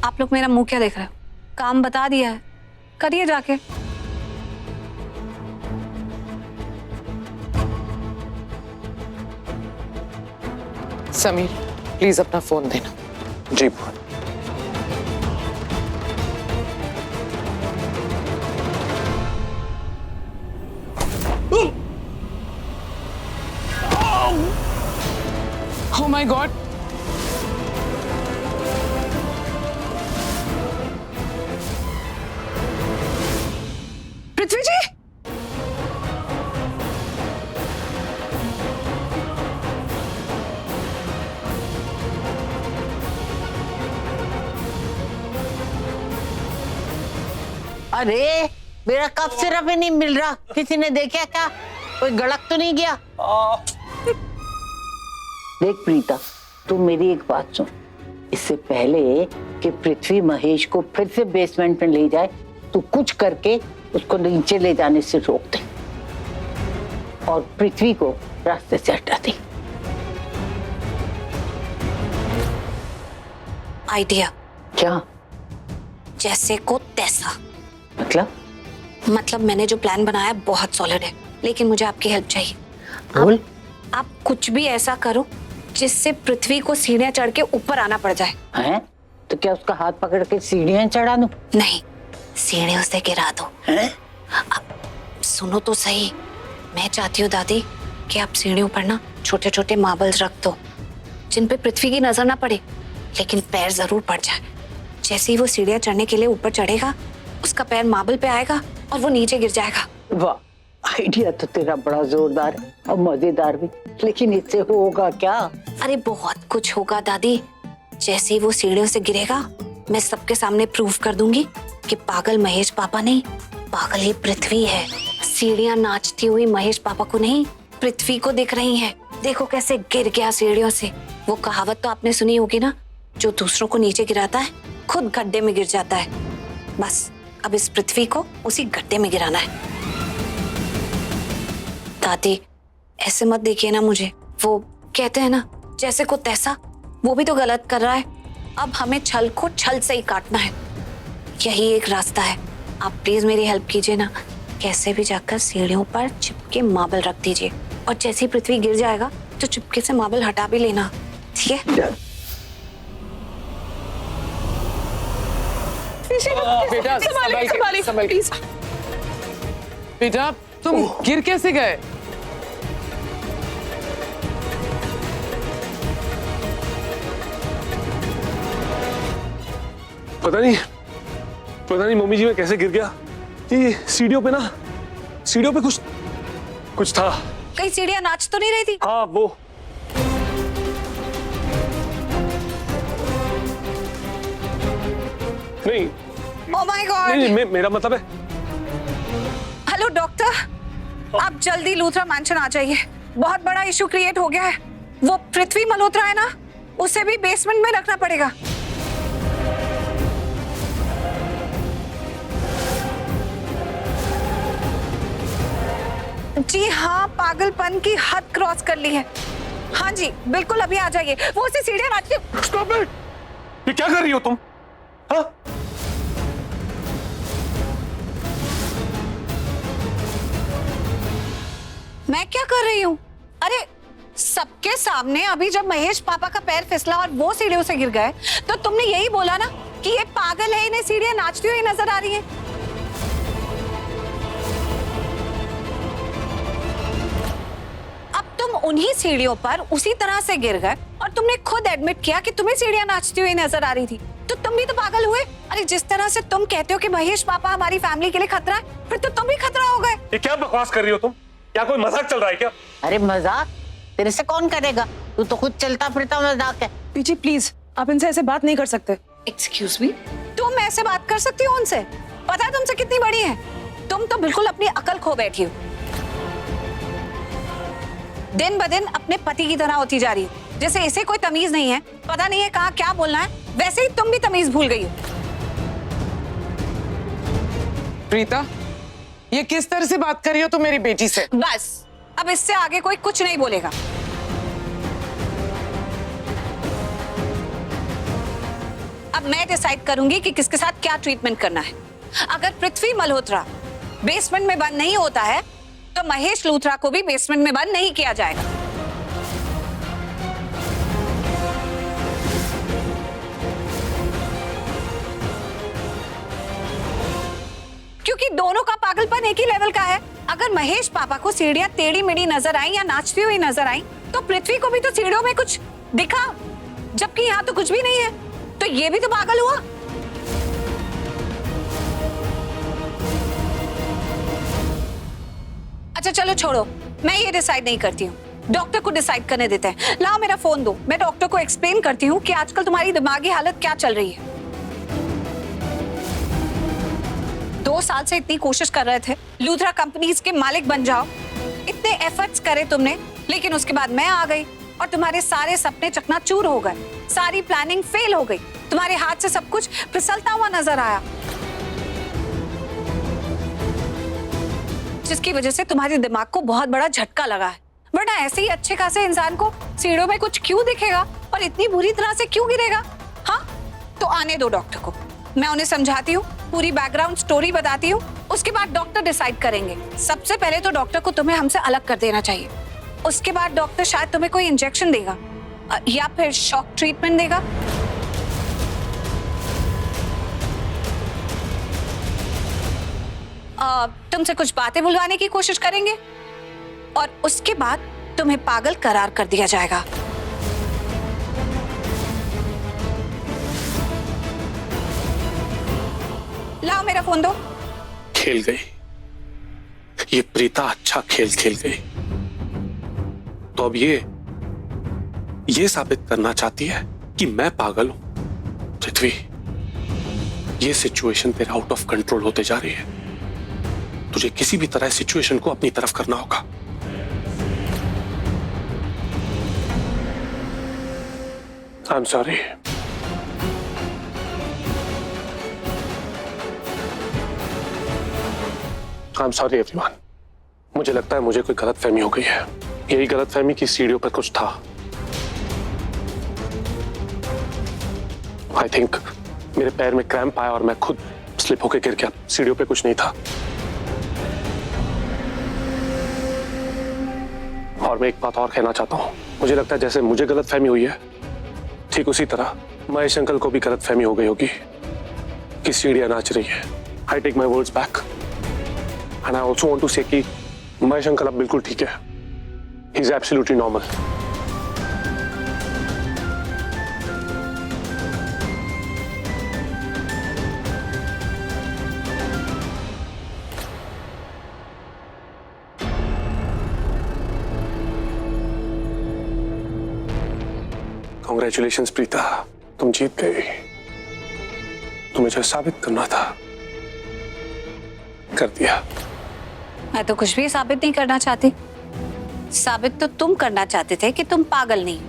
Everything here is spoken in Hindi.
आप लोग मेरा मुंह क्या देख रहे हो? काम बता दिया है, करिए जाके। समीर प्लीज अपना फोन देना। जी। Oh my God! पृथ्वी जी, अरे मेरा कफ सिरप ही नहीं मिल रहा, किसी ने देखा क्या? कोई गड़क तो नहीं गया? देख प्रीता, तू मेरी एक बात सुन। इससे पहले कि पृथ्वी महेश को फिर से बेसमेंट में ले जाए, तू कुछ करके उसको नीचे ले जाने से रोक दे और पृथ्वी को रास्ते से हटा दे। आइडिया। क्या जैसे को तैसा। मतलब मैंने जो प्लान बनाया है बहुत सॉलिड है, लेकिन मुझे आपकी हेल्प चाहिए। बोल। आप कुछ भी ऐसा करो जिससे पृथ्वी को सीढ़ियां चढ़ के ऊपर आना पड़ जाए। हैं? तो क्या उसका हाथ पकड़ के सीढ़ियां चढ़ा दूं? नहीं, सीढ़ियों से गिरा दो। हैं? अब सुनो तो सही, मैं चाहती हूँ दादी कि आप सीढ़ियों पर ना छोटे छोटे मार्बल्स रख दो, जिन पे पृथ्वी की नजर ना पड़े, लेकिन पैर जरूर पड़ जाए। जैसे ही वो सीढ़ियां चढ़ने के लिए ऊपर चढ़ेगा, उसका पैर मार्बल पे आएगा और वो नीचे गिर जाएगा। वाह, आइडिया तो तेरा बड़ा जोरदार है और मजेदार भी, लेकिन इससे होगा क्या? अरे बहुत कुछ होगा दादी। जैसे ही वो सीढ़ियों से गिरेगा, मैं सबके सामने प्रूव कर दूंगी कि पागल महेश पापा नहीं, पागल ये पृथ्वी है। सीढ़ियां नाचती हुई महेश पापा को नहीं, पृथ्वी को दिख रही हैं। देखो कैसे गिर गया सीढ़ियों से। वो कहावत तो आपने सुनी होगी ना, जो दूसरों को नीचे गिराता है खुद गड्ढे में गिर जाता है। बस अब इस पृथ्वी को उसी गड्ढे में गिराना है। दादी ऐसे मत देखिए ना मुझे। वो कहते हैं ना, जैसे को तैसा, वो भी तो गलत कर रहा है। अब हमें छल को छल से ही काटना है। यही एक रास्ता है। आप प्लीज मेरी हेल्प कीजिए ना। कैसे भी जाकर सीढ़ियों पर चिपके मार्बल रख दीजिए, और जैसे ही पृथ्वी गिर जाएगा तो चुपके से मार्बल हटा भी लेना, ठीक है? बेटा संभाल के। बेटा तुम गिर कैसे गए? पता नहीं मम्मी जी मैं कैसे गिर गया। ये सीढ़ियों पे कुछ था। कहीं सीढ़ियां नाच तो नहीं रही थी? हाँ वो नहीं। Oh my God. नहीं, मेरा मतलब है। हेलो डॉक्टर, आप जल्दी लूथरा मैंशन आ जाइए। बहुत बड़ा इशू क्रिएट हो गया है। वो पृथ्वी मल्होत्रा है ना, उसे भी बेसमेंट में रखना पड़ेगा। जी हाँ, पागलपन की हद क्रॉस कर ली है। हाँ जी बिल्कुल, अभी आ जाइए। वो उसे सीढ़ियां नाचती। Stop it! ये क्या कर रही हो तुम? हाँ? मैं क्या कर रही हूँ? अरे सबके सामने अभी जब महेश पापा का पैर फिसला और वो सीढ़ियों से गिर गए, तो तुमने यही बोला ना कि ये पागल है, इन्हें सीढ़ियां नाचती हुई नजर आ रही हैं। अब तुम उन्हीं सीढ़ियों पर उसी तरह से गिर गए और तुमने खुद एडमिट किया कि तुम्हें सीढ़ियां नाचती हुई नजर आ रही थी, तो तुम भी तो पागल हुए। अरे जिस तरह से तुम कहते हो कि महेश पापा हमारी फैमिली के लिए खतरा है, फिर तो तुम भी खतरा हो गए। ये क्या बकवास कर रही हो तुम? क्या कोई मजाक चल रहा है क्या? अरे मजाक तेरे से कौन करेगा? तू तो खुद चलता फिरता मजाक है। पीजी प्लीज, आप इनसे ऐसे बात नहीं कर सकते। एक्सक्यूज मी, तुम ऐसे बात कर सकती हो उनसे? पता है तुमसे कितनी बड़ी है? तुम तो बिल्कुल अपनी अकल खो बैठी हो। दिन ब दिन अपने पति की तरह होती जा रही हो। जैसे इसे कोई तमीज नहीं है, पता नहीं है कहाँ क्या बोलना है, वैसे ही तुम भी तमीज भूल गई हो। प्रीता, ये किस तरह से बात कर रही हो तुम मेरी बेटी से? बस अब इससे आगे कोई कुछ नहीं बोलेगा। अब अब मैं डिसाइड करूंगी कि किसके साथ क्या ट्रीटमेंट करना है। अगर पृथ्वी मल्होत्रा बेसमेंट में बंद नहीं होता है तो महेश लूथरा को भी बेसमेंट में बंद नहीं किया जाएगा। क्योंकि दोनों का पागलपन एक ही लेवल का है। अगर महेश पापा को सीढ़ियां टेढ़ी मेढ़ी नजर आई या नाचती हुई नजर आई तो पृथ्वी को भी तो सीढ़ियों में कुछ दिखा, जबकि यहाँ तो कुछ भी नहीं है, तो ये भी तो पागल हुआ। अच्छा चलो छोड़ो, मैं ये डिसाइड नहीं करती हूँ, डॉक्टर को डिसाइड करने देते हैं। लाओ मेरा फोन दो, मैं डॉक्टर को एक्सप्लेन करती हूँ कि आजकल तुम्हारी दिमागी हालत क्या चल रही है। 2 साल से इतनी कोशिश कर रहे थे लूथरा कंपनीज के मालिक बन जाओ, इतने एफर्ट्स करे तुमने, लेकिन उसके बाद मैं आ गई और तुम्हारे सारे सपने चकनाचूर हो गए, सारी प्लानिंग फेल हो गई, तुम्हारे हाथ से सब कुछ फिसलता हुआ नजर आया, जिसकी वजह से तुम्हारे दिमाग को बहुत बड़ा झटका लगा है। वरना ऐसे ही अच्छे खासे इंसान को सीढ़ियों में कुछ क्यों दिखेगा और इतनी बुरी तरह से क्यों गिरेगा? हाँ, तो आने दो डॉक्टर को, मैं उन्हें समझाती हूँ, पूरी बैकग्राउंड स्टोरी बताती हूँ, उसके बाद डॉक्टर डिसाइड करेंगे। सबसे पहले तो डॉक्टर को तुम्हें हमसे अलग कर देना चाहिए, उसके बाद डॉक्टर शायद तुम्हें कोई इंजेक्शन देगा या फिर शॉक ट्रीटमेंट देगा। तुमसे कुछ बातें बुलवाने की कोशिश करेंगे और उसके बाद तुम्हें पागल करार कर दिया जाएगा। लाओ मेरा फोन दो। खेल गई ये प्रीता, अच्छा खेल खेल गई। तो अब ये साबित करना चाहती है कि मैं पागल हूं। पृथ्वी, ये सिचुएशन तेरा आउट ऑफ कंट्रोल होते जा रही है, तुझे किसी भी तरह सिचुएशन को अपनी तरफ करना होगा। I am sorry. I am sorry everyone. मुझे लगता है मुझे कोई गलतफहमी हो गई है। यही गलतफहमी की सीढ़ियों पर कुछ था। आई थिंक मेरे पैर में क्रैम्प आया और मैं खुद स्लिप होकर गिर गया। सीढ़ियों पे कुछ नहीं था। और मैं एक बात और कहना चाहता हूं, मुझे लगता है जैसे मुझे गलतफहमी हुई है, ठीक उसी तरह महेश अंकल को भी गलतफहमी हो गई होगी कि सीढ़ियां नाच रही है। I take my words back and I also want to say कि महेश अंकल अब बिल्कुल ठीक है। He is absolutely normal. Congratulations Preeta, तुम जीत गई। तुम्हें जो साबित करना था कर दिया। मैं तो कुछ भी साबित नहीं करना चाहती। साबित तो तुम करना चाहते थे कि तुम पागल नहीं।